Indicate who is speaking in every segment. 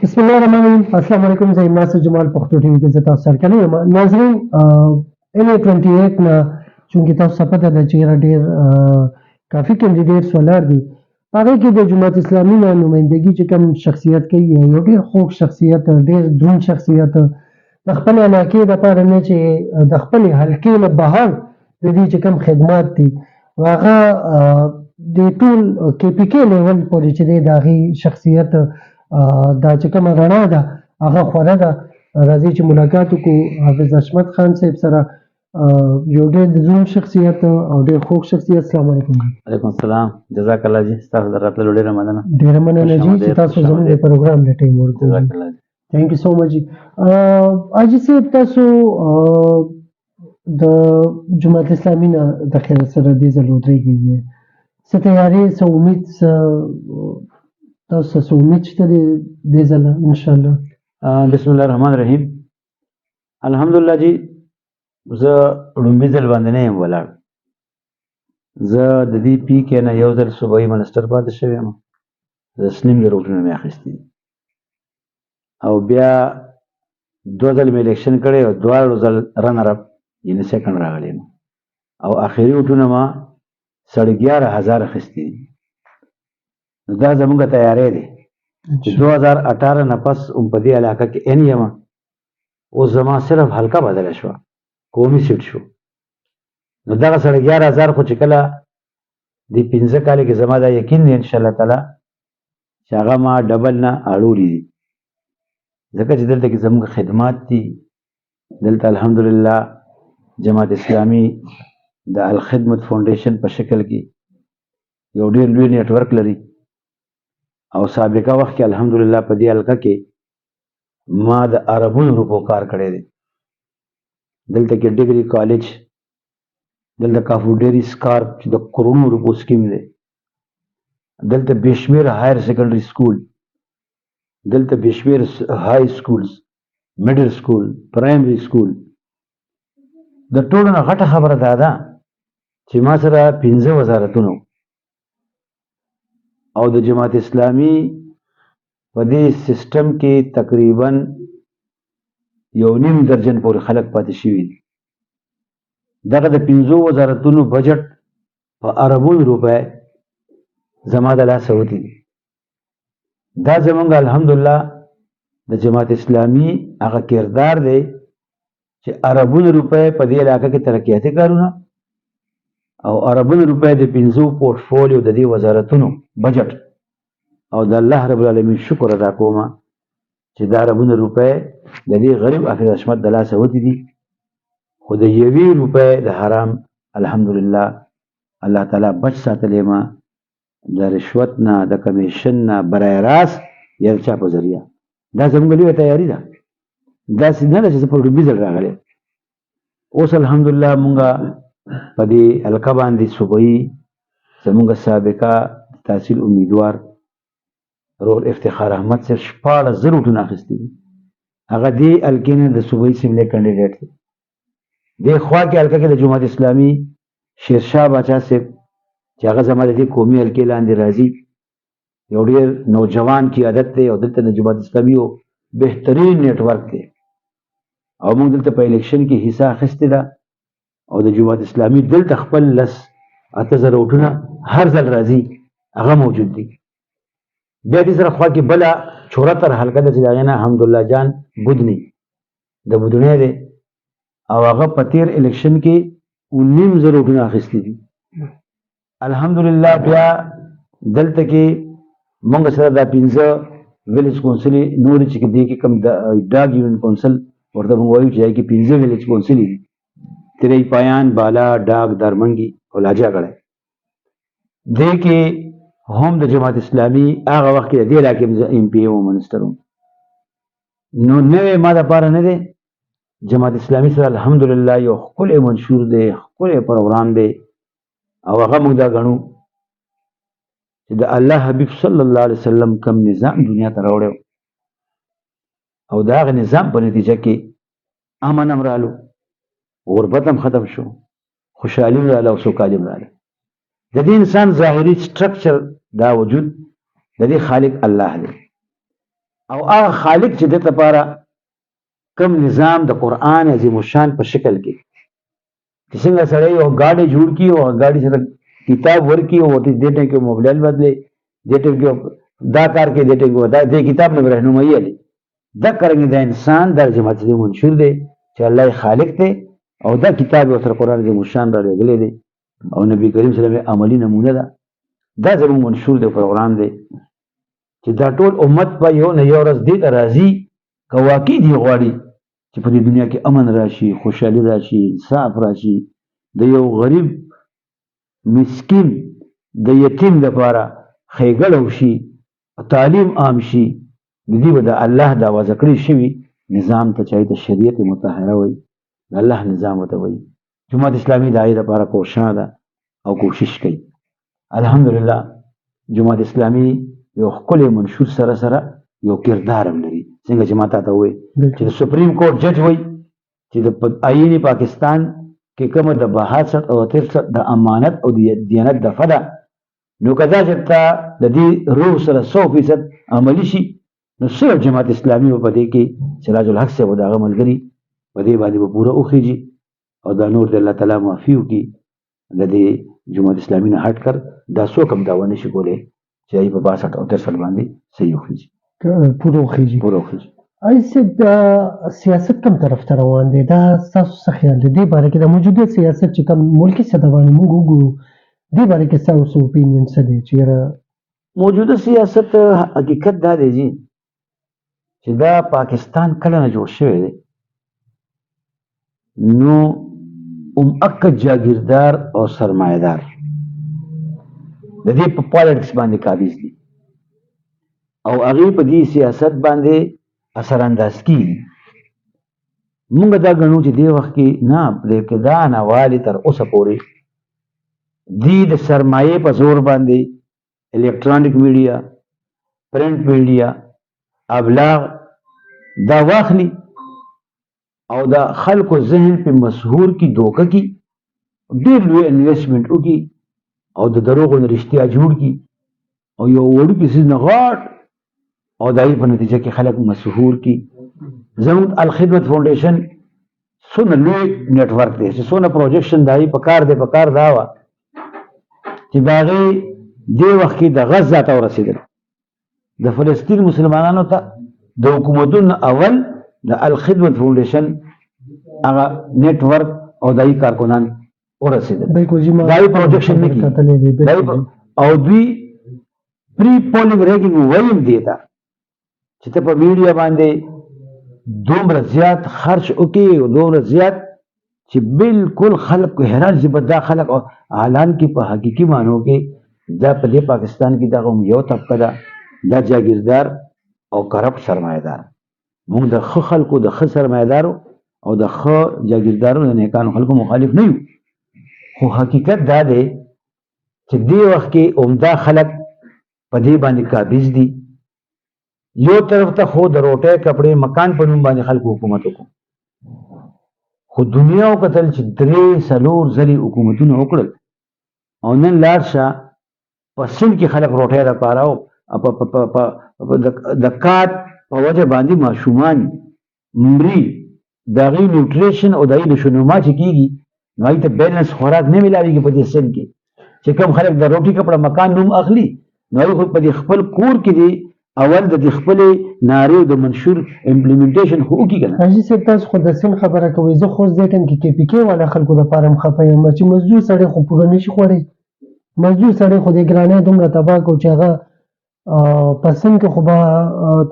Speaker 1: بسم الله الرحمن الرحیم. السلام علیکم. زه ناصر جمال پښتو ټي وي کې زه تاسو سره کله یم. ناظرین NA28 نه چونکې تاسو ته پته ده چې ډېر کافي کینډیډیټس ولاړ دي. په هغې کې د جماعت اسلامي نه نمایندګي چې کوم شخصیت کوي یو ډېر خوږ شخصیت، ډېر دروند شخصیت د خپل علاقې دپاره نه چې د خپلې حلقې نه بهر د دې چې کوم خدمات دي هغه د ټول KPK لیول پورې چې دی د هغې شخصیت دا چې کومه رڼا ده هغه خوره ده. راځئ چې ملاقات وکړو حافظ حشمت خان صاحب سره، یو ډېر د دروند شخصیت او ډېر خوږ شخصیت. السلام علیکم.
Speaker 2: وعلیکم السلام. جزاک الله جي، ستاسو د راتللو ډېره مننه.
Speaker 1: ډېره مننه جي چې تاسو زموږ د پروګرام له ټیم ورکړو.
Speaker 2: جزاک الله جي.
Speaker 1: تھینک یو سو مچ جي. حاجي صاحب تاسو د جماعت اسلامي نه د خیر سره دې ځل ودرېږئ، څه تیارې، څه امید، تاسو څه امید شته دې ځله انشاءالله؟
Speaker 2: بسم الله الرحمن الرحیم. الحمدلله جي، زه لومبي ځل باندې نه یم ولاړ. زه د دې PK نه یو ځل صوبایي منسټر پاتې شوی یم، 10.5 روټونه مې اخیستي دي او بیا 2 ځل مې الیکشن کړی او 2 ځل رنر اپ یعنې سیکنډ راغلی یم او آخري ووټونه ما 11,500 اخیستي دي. نو دا زموږ تیاری دی چې 2018 نه پس په دې علاقه کې ان یم. اوس زما صرف حلقه بدله شوه، قومي سیټ شو. نو دغه 11,500 خو چې کله د 15 کال کې زما دا یقین دی انشاءالله تعالی چې هغه ما ډبل نه اړولی دي، ځکه چې دلته کې زموږ خدمات دي. دلته الحمدلله جماعت اسلامي د الخدمت فاونډیشن په شکل کې یو ډېر لوی نیټورک لري او سابقه وخت کې الحمدلله په دې حلقه کې ما د اربونو روپو کار کړی دی. دلته کې ډګري کالج، دلته کافوډيري سکارپ چې د کرونو روپو سکیم دی، دلته بشمیر هایر سیکنډري سکول، دلته بشمیر های سکولز، میډل سکول، پرایمري سکول. د ټولو نه غټه خبره دا ده چې ما سره 15 وزارتونه او د جماعت اسلامي په دې سیستم کې تقریبا 1.5 درجن پورې خلک پاتې شوي دي. دغه د 15 وزارتونو بجټ په اربونو روپۍ زما د لاسه وتي دي. دا زمونږ الحمدلله د جماعت اسلامي هغه کردار دی چې اربونو روپۍ په دې علاقه کې ترقیاتي کارونه او اربونو روپۍ د 15 پورټفولیو د دې وزارتونو بجټ او د الله رب العالمین شکر ادا کوم چې دا اربونو روپۍ د دې غریب حافظ حشمت د لاسه وتي دي. خو د 1 روپۍ د حرام الحمدلله الله تعالی بچ ساتلی ما د رشوت نه، د کمیشن نه، برای راست یا د چا په ذریعه. دا زموږ لویه تیاري ده. داسې نه ده چې زه په لومبي ځل راغلی. اوس الحمدلله مونږ په دې حلقه باندې صوبایي زموږ سابقه تحصیل امیدوار رول افتخار احمد صاحب 14,000 ووټونه اخیستي دي. هغه دې حلقې نه د صوبایي اسمبلۍ کینډیډیټ دی. دې خوا کې حلقه کې د جماعت اسلامي شیرشاه باچا صاحب چې هغه زما د دې قومي حلقې لاندې راځي، یو ډېر نوجوان قیادت دی او دلته د جماعت اسلامي یو بهترین نیټورک دی او موږ دلته په الیکشن کې حصه اخیستې ده او د جماعت اسلامي دلته خپل 8,000 ووټونه هر ځل راځي هغه موجود دي. بیا دې سره خوا کې بله چورتر حلقه ده چې د هغې نه حمدالله جان بودني د بودنی دی او هغه په تیر الیکشن کې 19,000 ووټونه اخیستي دي. الحمدلله بیا دلته کې موږ سره دا 15 ویلیج کونسل نورې چې دې کې کوم ډاګ یونین کونسل ورته موږ وایو چې هغې کې 15 ویلیج کونسل دي، تیرې پایان، بالا، ډاګ، درمنګي او لاجاګړی. دې کې هم د جماعت اسلامي هغه وخت کې د دې علاقې MP او منسټر وم. نو نوی ما دپاره نه دی. جماعت اسلامي سره الحمدلله یو ښکلی منشور دی، ښکلی پروګرام دی او هغه موږ دا ګڼو چې د الله حبیب صلی الله علیه وسلم کوم نظام دنیا ته راوړی او د هغه نظام په نتیجه کې امن هم رالو، غربت هم ختم شو، خوشحالي هم راله او سوکالي هم راله. د دې انسان ظاهري سټرکچر دا وجود د دې خالق الله دی. او هغه خالق چې د لپاره کوم نظام د قران عظیم الشان په شکل کې چې څنګه سره یو گاډي جوړ کی او گاډي سره کتاب ورکی او دې ټیم کې موبایل بدلې دې ټیم کې دا کار کې دې ټیم کې دا دې کتاب نه رهنمایي علي دا کرنګ د انسان درجه مطلب منشور دی چې الله خالق دی او دا کتاب او سره قران عظیم الشان را لګلې دی او نبی کریم صلی الله علیه وسلم عملی نمونه ده دا زموږ منشور دی قرآن دی چې دا ټول امت په یو نه یو ورځ دې ته راځي که واقع دي غواړي چې په دې دنیا کې امن راشي خوشحالي راشي انصاف راشي د یو غریب مسکین د یتیم لپاره ښېګړه وشي تعلیم عام شي د دې به د الله د وضع کړي شوي نظام ته چې د شریعت مطهره وایي د الله نظام ورته وایي جماعت اسلامي د هغې لپاره کوشا ده او کوشش کوي الحمدلله جماعت اسلامي یو ښکلی منشور سره سره یو کردار هم لري څنګه چې ما تا ته ووایي چې د سپریم کورټ جج وایي چې د آئین پاکستان کې کومه د 62 او 63 د امانت او د دیانت دفعه ده نو که دا چېرته د دې روح سره 100% عملي شي نو صرف جماعت اسلامي به په دې کې سراج الحق صاحب او د هغه ملګري په دې باندې به پوره وخیږي او دا نور د الله تعالی معافي وکړي د دې جماعت اسلامي نه هټ کر دا څوک هم دعوه نشي کولی چې هغوی په 62 او 63 باندې صحیح وخیږي
Speaker 1: پوره وخیږي
Speaker 2: پوره وخیږي
Speaker 1: ایسه د سیاست کوم طرف ته روان دی دا ستاسو څه خیال دی دې باره کې د موجوده سیاست چې کوم ملکي سطح باندې موږ وګورو دې باره کې ستاسو اوپینین څه دی چې
Speaker 2: موجوده سیاست حقیقت دا دی جی چې دا پاکستان کله نه جوړ شوی دی نو اکه جاگیردار او سرمایدار د دې په پالیټکس باندې قابض دي او هغه په دې سیاست باندې اثر انداز کیږي موږ دا غنو چې دی وخت کې نه د ابتدا نه والی تر اوسه پورې دې د سرمایې په زور باندې الکترونیک میډیا پرنٹ میډیا ابلاغ دا واخلي او دا خلکو ذهن په مسحور کی دوکه کی ډېر لوی انویسټمنټ وکي او د دروغو نه رښتیا جوړ کی او یو وړوکی څیز نه غاټ او د هغې په نتیجه کې خلک مسحور کی زموږ الخدمت فاونډیشن څونه لوی نیټورک دی چې څونه پروجیکشن د هغې په کار دی په کار دا وه چې د هغې دې وخت کې د غزه ته ورسېدل د فلسطین مسلمانانو ته د حکومتونو اول د الخدمت فاونډیشن هغه نیټورک او د هغې کارکنان ورسېدل د هغې پروجیکشن نه کېږي او دوی پری پولینګ ریګینګ ویم دی ته چې ته په میډیا باندې دومره زیات خرچ وکړي او دومره زیات چې بالکل خلک کو حیران شي دا خلک اعلان کې په حقیقي معنو کې دا په دې پاکستان کې دغه یو طبقه ده دا جاگیردار او کرپټ سرمایدار موږ د ښه خلکو د ښه سرمایدارو او د ښه جاگیردارو د نیکانو خلکو مخالف نه یو خو حقیقت دا دی چې دې وخت کې عمده خلک په دې باندې قابض دي یو طرف ته خو د روټۍ کپړې مکان په نوم باندې خلکو حکومت وکړو خو دنیا وکتل چې 3-4 ځلې حکومتونه وکړل او نن لاړ شه په سند کې خلک روټۍ دپاره او د کار په وجه باندې ماشومان مري د هغې نیوټریشن او د هغې نشونما چې کېږي نو هغې ته بیلنس خوراک نه میلاویږي په دې سند کې چې کوم خلک د روټي کپړه مکان نوم اخلي نو هغوی خو په دې خپل کور کې دي اول د دې خپلې نارې د منشور امپلیمنټیشن خو وکړي که نه
Speaker 1: حاجي صاحب تاسو خو د سند خبره کوئ زه خو اوس دې ټایم کې کې پي کې والا خلکو دپاره هم خفه یم چې مزدور سړی خو پوره نشي خوړی مزدور سړی خو دې ګرانۍ دومره تباه کړو چې هغه په سند کې خو به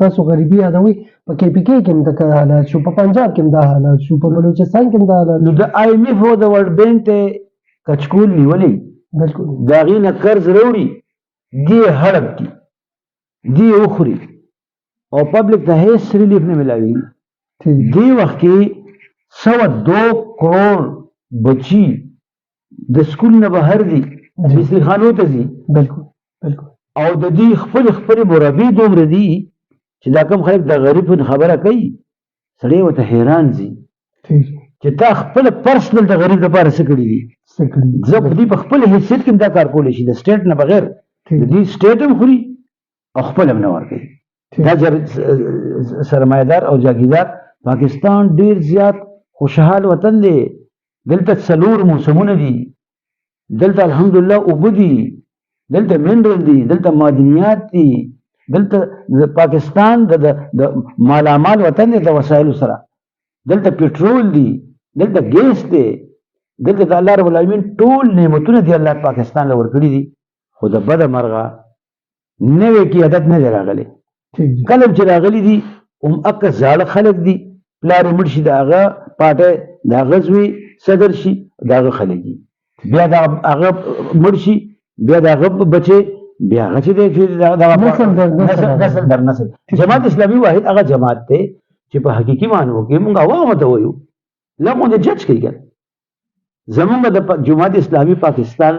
Speaker 1: تاسو غریبي یادوئ په کې پي کې کې هم دغه حالات شو په پنجاب کې هم دا حالات شو په بلوچستان کې هم دا حالات
Speaker 2: نو د آی ایم ایف او د ورلډ بینک ته کچکول نیولی
Speaker 1: بالکل
Speaker 2: د هغې نه قرض راوړي دې هړپ کړي دې وخوري او پبلک ته هیڅ ریلیف نه میلاویږي دې وخت کې 102 کروڑ بچي د سکول نه بهر دي مصریخانو ته ځي
Speaker 1: بالکل بالکل
Speaker 2: او د دې خپلې مربي دومره دي چې دا کوم خلک د غریب خبره کوي سړی ورته حیران ځي چې تا خپله پرسنل د غریب لپاره څه کړي دي زه په دې په خپل حیثیت کې دا کار کولی شي د سټیټ نه بغیر د دې سټیټ هم خوري او خپل هم نه ورکوي دا سرمایدار او جاگیردار پاکستان ډیر زیات خوشحال وطن دی. دلته 4 موسمونه دي، دلته الحمدلله اوبه دي، دلته منرل دي، دلته معدنیات دي، دلته پاکستان د مالامال وطن دی د وسایلو سره. دلته پټرول دي، دلته ګیس دی، دلته د الله رب العالمین ټول نعمتونه دی الله پاکستان له ورکړي دي. خو د بده مرغه نوې قیادت نه دی راغلی. کله چې راغلي دي اکه زاړه خلک دي، پلار یې مړ شي د هغه پاټی د هغه زوی صدر شي د هغه خلک دي، بیا د هغه مړ شي بیا د هغه بچی بیا هغه چې دی نسل در نسل. جماعت اسلامي واحد هغه جماعت دی چې په حقیقي معنو کې موږ عوامو ته وایو لکه د جج کوي. زمونږ د جماعت اسلامي پاکستان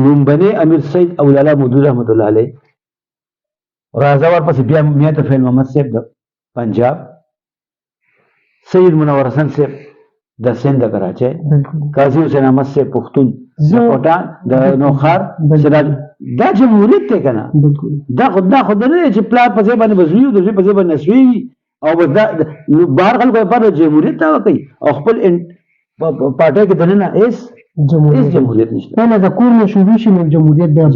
Speaker 2: لومبني امیر سید اولیاء مودود رحمت الله علیه، راځه ورپسې بیا میاں طفیل محمد صاحب د پنجاب، سید منور حسن صاحب د سند د کراچۍ، قاضي حسین احمد صاحب پښتون د کوټان د نوخار سراج. دا جمهوریت دی کنه، دا خود نه چې پلار په ځای باندې بزوي او د ځای په ځای باندې نسوي او بس دا بهر خلکو لپاره جمهوریت دا کوي او خپل پارټي کې دننه هیڅ جمهوریت نشته.
Speaker 1: نه د کور نه شروع شي نو جمهوریت بیا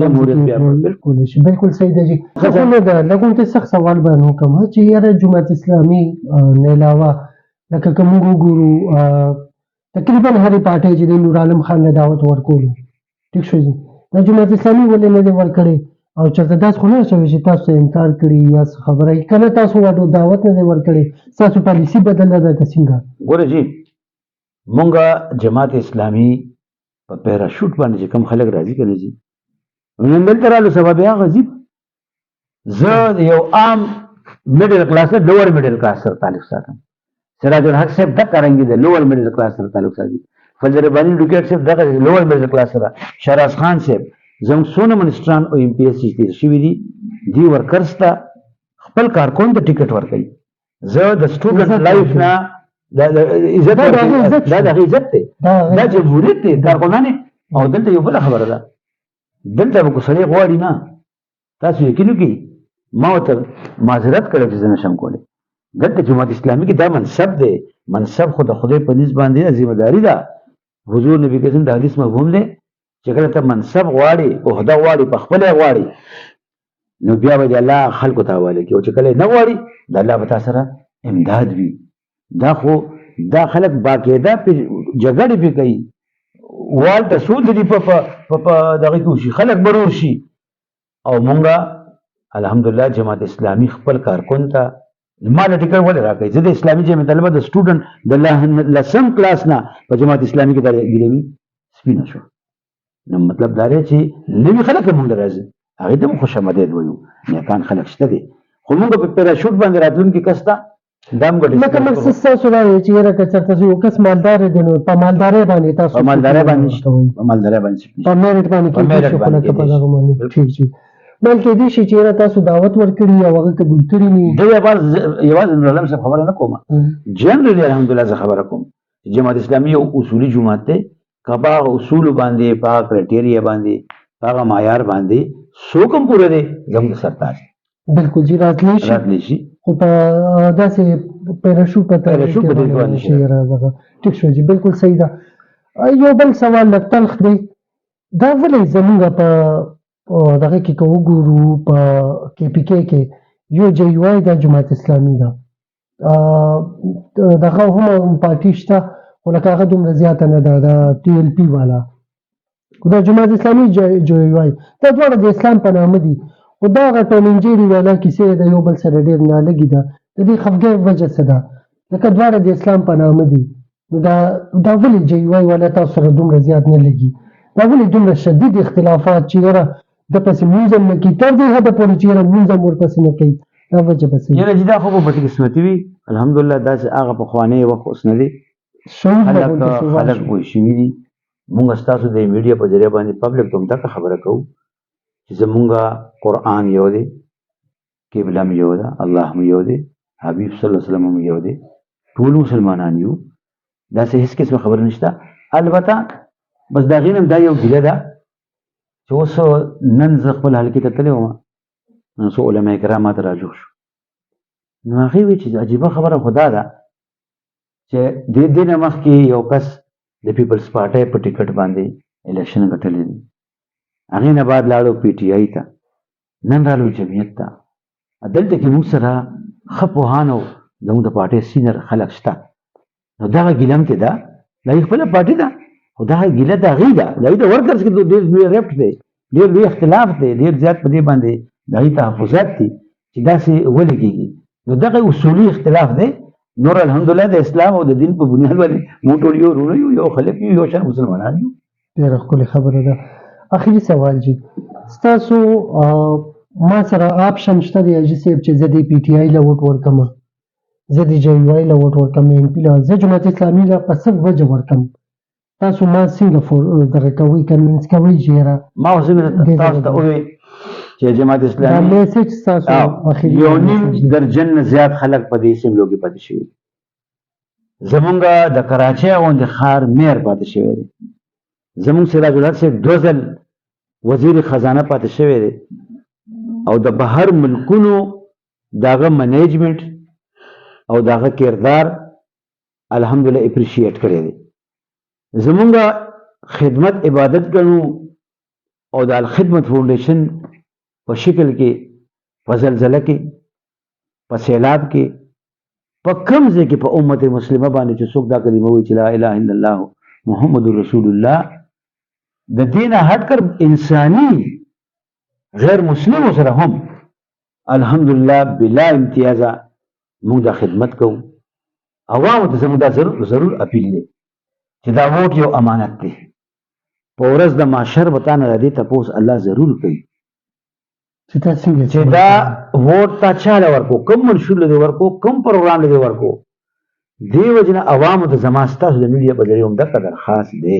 Speaker 1: بالکل شي. بالکل صحیح دی. خو نه دا لګون ته سخت سوال باندې کوم چې یاره جماعت اسلامي نه علاوه لکه کوم ګورو تقریبا هرې پارټي چې د نور عالم خان له دعوت ورکولو ټیک شو دي د جماعت اسلامي ولې نه دی ورکړي او چېرته داسې خو نه شوي چې تاسو انکار کړي یا خبره کنه تاسو واټو دعوت نه دی ورکړي تاسو پالیسي بدله ده که څنګه؟
Speaker 2: ګوره جی مونږه جماعت اسلامي په پیراشوټ باندې چې کوم خلک راځي کنه جی نن دلته رالو سبب هغه غزي زه یو عام میډل کلاس نه لوور میډل کلاس سره تعلق ساتم. سراج الحق صاحب د کارنګي د لوور میډل کلاس سره تعلق ساتي. فجر رباني ډوکټ صاحب د لوور میډل کلاس سره. شهراز خان صاحب زموږ څونه منسټران او ایم پی ایس سی تیر شوي دي دی ورکرز ته خپل کارکون ته ټیکټ ورکوي. زه د سټوډنټ لایف نه دا عزت دا د عزت دی، دا جمهوریت دی کارکونانه. او دلته یو بل خبره ده، دلته به کوسړی غواړي نه تاسو یقین وکړئ ما ورته معذرت کړی چې زه نشم کولی. دلته جماعت اسلامي کې دا منصب دی، منصب خو د خدای په نسبت باندې ذمہ داری ده. حضور نبی کریم د حدیث مفهوم دی چې کله ته منصب غواړي عہده غواړي په خپل غواړي نو بیا به الله خلکو ته حواله کوي، او چې کله نه غواړي د الله په تاسو سره امداد وي. دا خو دا خلک باقاعده په جګړې په کوي والته سود دي په دغه کې شي خلک برور شي. او مونږه الحمدلله جماعت اسلامي خپل کارکون ته مال ټیکټ ولې راکړي. زه د اسلامي جماعت طلبه د سټوډنټ د لسم کلاس نه په جماعت اسلامي کې درېږي سپینه شو. نو مطلب دا دی چې نوي خلک مونږ راځي هغه ته خوش آمدید وایو، نیکان خلک شته دي. خو مونږ په پیراشوټ باندې راتلونکي کستا دام ګټي
Speaker 1: لکه مقصد تاسو راوي چې یره که چرته یو کس مالدار دی نو په مالداري باندې تاسو
Speaker 2: په مالداري باندې
Speaker 1: په میرټ باندې کې څه په لکه په هغه باندې ٹھیک شي. بلکې دې شي چې یره تاسو دعوت ورکړي او هغه قبول کړی ني.
Speaker 2: دا یوازې نور علم څخه خبره نه کوم، جنرالي الحمدلله زه خبره کوم جماعت اسلامي یو اصولي جماعت دی. کبا اصول باندې په کرایټیریا باندې هغه معیار باندې څوک هم پوره دی زموږ سرتاج
Speaker 1: بالکل جی راتلی شي خو په داسې پیراشوټ په طریقه باندې شي راځه. ټیک شو جی بالکل صحیح ده. یو بل سوال لږ تلخ دی، دا ولې زموږ په دغه کې که وګورو په کې پی کې یو جی یو آی د جماعت اسلامي ده دغه هم پارټي شته خو لکه هغه دومره زیاته نه ده د ټي ایل پي والا دا جماعت اسلامي جی یو آی دا دواړه د اسلام په نامه دي. خو دا هغه ټوم اینډ جیري والا کیسې د یو بل سره ډېر نالګي ده. د دې خفګۍ وجه څه ده؟ لکه دواړه د اسلام په نامه دي نو دا ولې جی یو آی والا تاسو سره دومره زیات نه لګي؟ دا ولې دومره شدید اختلافات چې یاره د پسې مونځ هم نه کوي تر دې حده پورې چې یاره مونځ هم ورپسې نه کوي؟ دا وجه به څه
Speaker 2: یاره چې دا خو به بدقسمتي وي. الحمدلله داسې هغه پخوانی وخت اوس نه دی، خلک پوه شوي دي. مونږ ستاسو د میډیا په ذریعه باندې پبلک ته هم دغه خبره کوو چې زمونږه قرآن یو دی، قبله هم یو ده، الله هم یو دی، حبیب صلی الله علیه وسلم هم یو دی، ټول مسلمانان یو، داسې هیڅ قسمه خبره نشته. البته بس د هغې نه دا یو ګیله ده چې اوس نن زه خپل حلقې ته تللی وم نو څو علما کرام ماته راجوخ شو. نو هغې وایي چې عجیبه خبره خو دا ده چې دې نه مخکې یو کس د پیپلز پارټۍ په ټکټ باندې الیکشن ګټلی دی، هغې نه بعد لاړو پی ټي آی ته، نن رالو جمعیت ته. دلته کې موږ سره ښه پوهان او زموږ د پارټۍ سینر خلک شته. نو دغه ګیله هم کې ده، دا یې خپله پارټي ده، خو دغه ګیله د هغې ده. د هغې د ورکرز کې ډېر لوی ریفټ دی، ډېر لوی اختلاف دی، ډېر زیات په دې باندې د هغې تحفظات دي چې داسې ولې کېږي. نو دغه اصولي اختلاف دی. نور الحمدلله د اسلام او د دین په بنیاد باندې موږ ټول یو وروڼه یو، یو خلک یو، یو شان مسلمانان یو.
Speaker 1: ډېره ښکلې خبره ده. اخري سوال جي، ستاسو ما سره آپشن شته دی حاجي صاحب چې زه دې پی ټي آی له ووټ ورکړم، زه د جی یو آی له ووټ ورکړم، ایم پي له، زه جماعت اسلامي له په څه وجه ورکړم؟ تاسو ما څنګه دغه کوئ کنوینس کوئ چې یاره
Speaker 2: ما اوس تاسو ته وویل چې جماعت
Speaker 1: دا
Speaker 2: اسلامي
Speaker 1: میسج ستاسو اخري
Speaker 2: یو نیم درجن نه زیات خلک په دې سیملو کې پاتې شوي. زمونږ د کراچۍ غوندې ښار میر پاتې شوی دی. زمونږ سراج الحق صاحب 2 ځل وزیر خزانه پاتې شوی دی او د بهر ملکونو داغه منیجمنت او داغه کردار الحمدلله اپریشیټ کړی دی. زمونږ خدمت عبادت ګڼو او د الخدمت فاونډیشن په شکل کې په زلزله کې، په سیلاب کې، په کوم ځای کې په امت مسلمه باندې چې څوک دا کلمه وایي چې لا اله الا الله محمد رسول الله، د دې نه هټ کر انساني غیر مسلمو سره هم الحمدلله بلا امتیازه موږ دا خدمت کوو. عوامو ته زموږ دا ضرور اپیل دی چې دا ووټ یو امانت دی. په ورځ د محشر به تا نه د دې تپوس الله ضرور کوي
Speaker 1: چې تاسو څنګه
Speaker 2: چې دا ووټ تا چاله ورکو، کوم منشور له دې ورکو، کوم پروګرام له دې ورکو. دې وجه نه عوامو ته زما ستاسو د میډیا په ذریعه همدغه درخواست دی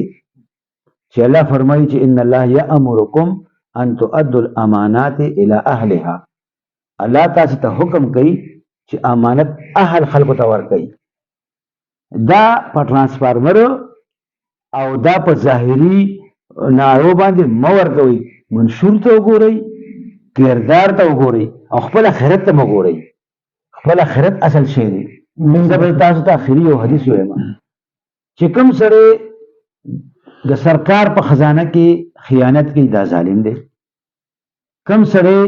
Speaker 2: چې الله فرمایي چې ان الله یامرکم ان تؤدوا الامانات الى اهلها. الله تاسو ته حکم کوي چې امانت اهل خلکو ته ورکړي. دا په ترانسفارمر او دا په ظاهري نارو باندې مه ورکوئ، منشور ته وګورئ، کردار ته وګورئ او خپل آخرت ته مه ګورئ. خپل آخرت اصل شی دی. زه به تاسو ته آخري یو حدیث ووایم چې کوم سړی د سرکار په خزانه کې خیانت کوي دا ظالم دی. کوم سړی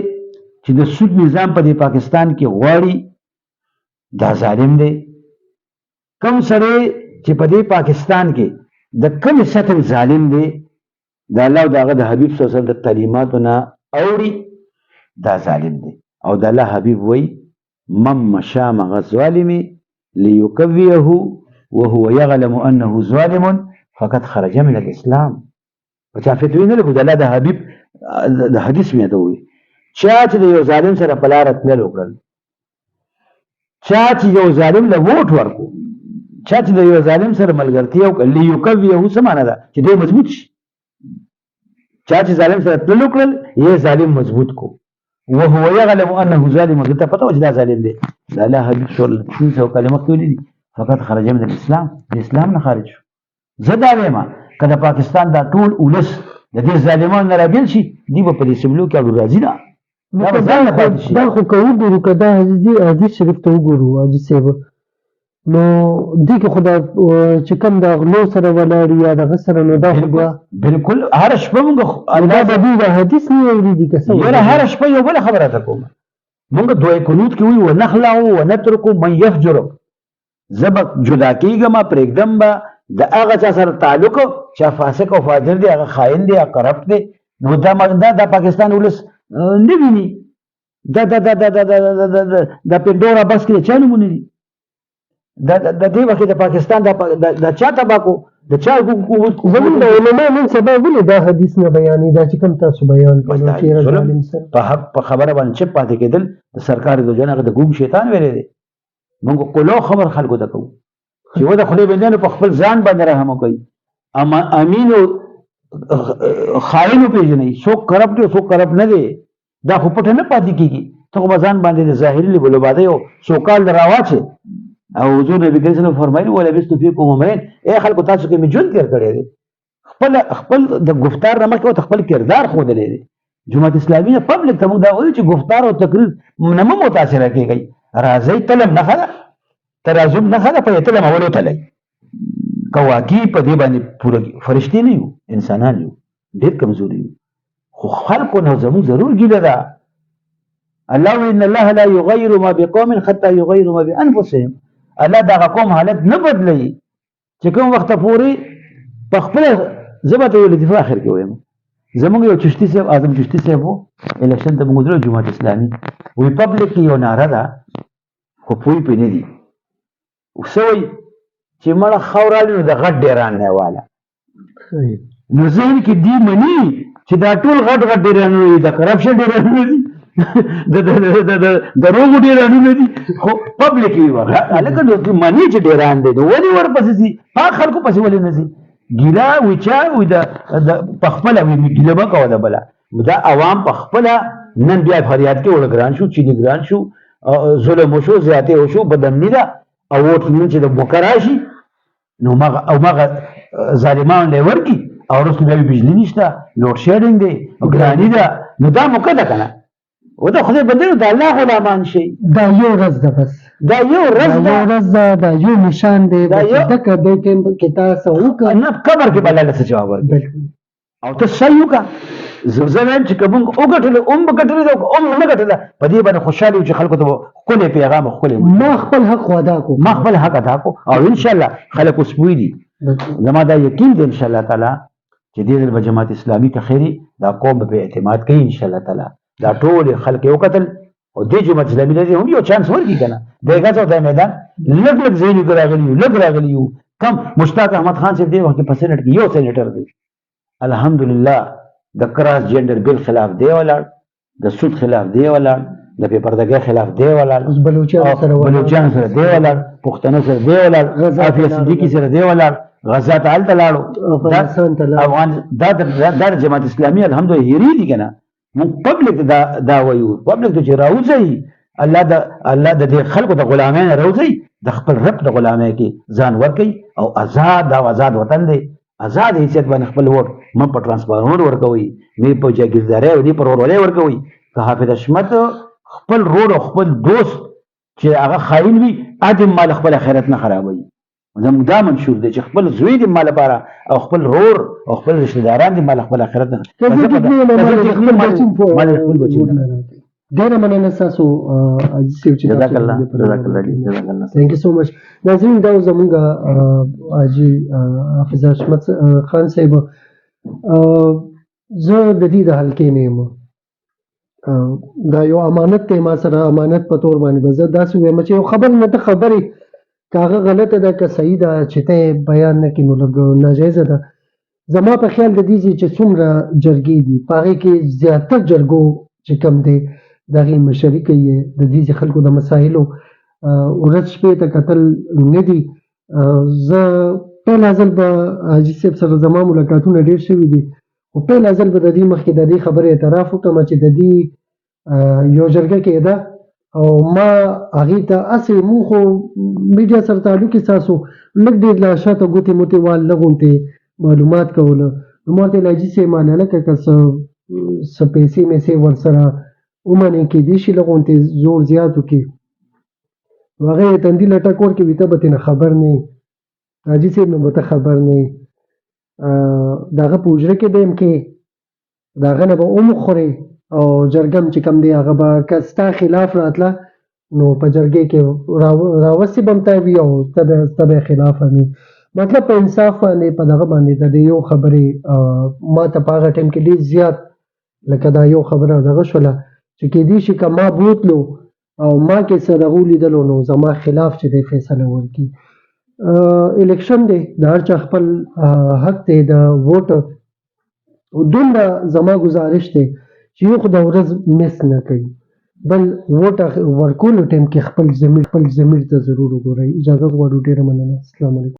Speaker 2: چې د سود نظام په دې پاکستان کې غواړي دا ظالم دی. کوم سړی چې په دې پاکستان کې د کوم سطح ظالم دی د الله او د هغه د حبیب صلی الله علیه وسلم د تعلیماتو نه اوړي دا ظالم دی. او د الله حبیب وایي من مشى مع الظالم ليكويه وهو يعلم انه ظالم فقد خرج من الاسلام. په چا فتوی نه لګو د الله د حبیب د حدیث مې دوی چا چې د یو ظالم سره په لاره تلل وکړل، چا چې یو ظالم له ووټ ورکو، چا چې د یو ظالم سره ملګرتیا وکړه، لیکویه څه معنی ده چې دی مضبوط شي. چا چې ظالم سره تلل وکړل یې ظالم مضبوط کو، وهو يعلم انه ظالم، ته پته و چې دا ظالم دی. د الله حبیب صلی الله علیه وسلم کلمه کوي دي فقط خرج من الاسلام، د اسلام نه خارج شو. زه دا وایم کله پاکستان دا ټول ولس د دې ظالمانو نه رابیل شي دی به په دې سیملو کې اړو راځي نه دا به ځان نه پاتې شي.
Speaker 1: دا خو که وګورو که دا حدیث شریف ته وګورو حاجي صاحب، نو دې کې خو دا چې کوم د غلو سره ولاړ یا دغه سره، نو دا خو بیا
Speaker 2: بالکل هر شپه موږ
Speaker 1: دا د دې د حدیث نه اورېدي که څه
Speaker 2: یاره هر شپه یو بله خبره ته کوم. موږ دوی قنوت کې وایو ونخلعو ونترکو من یفجرک، زه به جدا کېږم پرېږدم به د هغه چا سره تعلق چې فاسق او فاجر دی، هغه خاین دی، هغه کرپټ دی. نو دا پاکستان ولس نه ویني. دا پنډورا بس کې چا نومونه دي؟ د دې وخت د پاکستان د چا تباکو د چا
Speaker 1: زمونږ د علماء نن سبا ولې دا حدیث نه بیانې، دا چې کوم تاسو بیان کړو چې ظالم سره
Speaker 2: په حق په خبره باندې چپ پاتې کېدل د سرکار د جنغ د ګوم شیطان ویلې دی. موږ کولو خبر خلکو ته کوو چې و د خدای بندیانو په خپل ځان باندې رحم وکړي. اما امین او خائن پیژنئ، څوک کرپټ دی څوک کرپټ نه دی، دا خو پټه نه پاتې کېږي. ته خو به ځان باندې د ظاهري لبلوبادۍ او سوکال راواچې. او حضور نبی کریم صلی الله علیه وسلم فرمایي ولبثت فیکم عمرین، ای خلکو تاسو کې مې ژوند تېر کړی دی. خپل د گفتار نه مخکې ورته خپل کردار ښودلی دی. جماعت اسلامي پبلک ته موږ دا وایو چې گفتار او تقریر نه مو متاثره کیږي راځي تلم نه خلا ترازم نه خلا په تلم اولو تلای کواکی په دې باندې پوره فرشتي نه یو انسانان یو ډېر کمزوري یو خو خلکو نه زموږ ضرور ګیله ده الله ان الله لا يغير ما بقوم حتى يغيروا ما بانفسهم الله دا قوم حالت نه بدلي چې کوم وخت پورې په خپل زبته ول دفاع اخر کې وایم زموږ یو چشتي صاحب اعظم چشتي صاحب وو الیکشن ته موږ درو جماعت اسلامي وی پبلک یو ناره ده خو پوی پې نه دي وسوي چې مړه خورالي نو د غټ ډیران نه والا نو ذهن کې دی مني چې دا ټول غټ غټ ډیران نه دي د کرپشن ډیران نه دي د روغ ډیران نه دي خو پبلک یې وغه الکه نو مني چې ډیران دي نو ولې ورپسې سي په خلکو پسې ولې نه سي ګیلا وچا وي د پخپله وي ګیله به کوه د بله دا عوام پخپله نن بیا فریاد کې ورګران شو چینی ګران شو ظلم وشو زیاتې وشو بدامني ده او ووټ لمونځ چې د موقع راشي نو مغه ظالمان لی ورکي او وروسته بیا بجلي نشته لوډ شیډینګ دی او ګراني ده نو دا موقع ده که نه و د خدای بندګانو د الله غلامان شي
Speaker 1: دا یو ورځ ده بس
Speaker 2: دا یو ورځ
Speaker 1: ده دا یو نشان دی دکه دې ټیم کې تاسو وکړه
Speaker 2: نه قبر کې به الله څه جواب ورکړي او ته صحیح وکړه زه وایم چې که موږ وګټلې به ګټلې ده نه ګټله په دې باندې خوشحالي وو چې خلکو ته به ښکلی پیغام ښکلی
Speaker 1: ما خپل حق ادا کړو
Speaker 2: ما خپل حق ادا کړو او انشاءالله خلک اوس پوه دي زما دا یقین دی انشاءالله تعالی چې دې ځل به جماعت اسلامي که خیري دا قوم به په اعتماد کوي انشاءالله تعالی دا ټول خلک یې وکتل او دې جماعت اسلامي ته هم یو چانس ورکړي که نه دی ګز او دا میدان لږ لږ ځایونو کې راغلي یو لږ راغلي یو کم مشتاق احمد خان صاحب دې وخت کې په سینټ کې یو سینټر دی الحمدلله د کراس جنډر بل خلاف دی ولاړ د سود خلاف دی ولاړ د بېپردګۍ خلاف دی ولاړ بلوچیانو سره دی ولاړ پښتنو سره دی ولاړ عافیه صدیقي سره دی ولاړ غزا ته هلته لاړو افغان دا د جماعت اسلامي الحمدلله هیري دي که نه موږ پبلک ته دا وایو پبلک ته چې راوځئ الله د دې خلکو د غلامۍ نه راوځئ د خپل رب د غلامۍ کې ځان ورکوئ او آزاد وطن دی آزاد حیثیت باندې خپل ووټ مه په ټرانسفارمر ورکوئ نه په جاګیردارۍ او نه په ورورولۍ ورکوئ که حافظ حشمت خپل رور او خپل دوست چې هغه خاین وي ادم مال خپل آخرت نه خرابوي زموږ دا منشور دی چې خپل زوی د ما لپاره او خپل رور او خپل رشته داران د ما خپل آخرت نه
Speaker 1: ډېره مننه ستاسو حاجي صاحب چې
Speaker 2: جزاک الله
Speaker 1: ثانک یو سو مچ ناظرین دا زموږ حاجي حافظ حشمت خان صاحب زه د دې د حلقې نه یم دا یو امانت دی ما سره امانت په تور باندې به زه داسې وایم چې یو خبر نه ته خبرې که هغه غلطه ده که صحیح ده چې ته بیان نه کړې نو لږ ناجایزه ده زما په خیال د دې چې څومره جرګې دي په هغې کې زیاتر جرګو چې کم دی د هغې مشري کوي د دې خلکو د مسایلو ورځ شپې ته کتل نه دي زه پیل ځل به حاجي صاحب سره زما ملاقاتونه ډېر شوي دي خو پیل ځل به د دې مخکې د دې خبرې اعتراف وکړم چې د دې یو جرګه کېده او ما هغې ته هسې مونږ خو میډیا سره تعلق یې ستاسو لږ ډېر لا شاته ګوتې موتې وال لږ غوندې معلومات کوله نو ما ورته ویل حاجي صاحب ما هلکه که څه پیسې میسې ورسره ومنې کېدای شي لږ غوندې زور زیات وکړي نو هغه یې تندي لټک ورکړې وي ته به ترې نه خبر نه یې حاجي صاحب نه به ته خبر نه یې د هغه په حجره کې به یم کې د هغه نه به ومخورې او جرګم چې کم دی هغه به که ستا خلاف راتله نو په جرګې کې راوستې به هم ته وي او ته به یې خلاف وي مطلب په انصاف باندې په دغه باندې د دې یو خبرې ما ته په هغه ټایم کې ډېر زیات لکه دا یو خبره دغه شوله چې کېدای شي که ما بوتلو او ما کې څه دغه ولیدلو نو زما خلاف چې دی فیصله وکړي الیکشن دی د هر چا خپل حق دی د ووټ دومره زما گزارش دی چې یو خو د ورځ مس نه کوي بل ووټ ورکولو ټایم کې خپل ضمیر ته ضرور وګورئ اجازه غواړو ډېره مننه السلام علیکم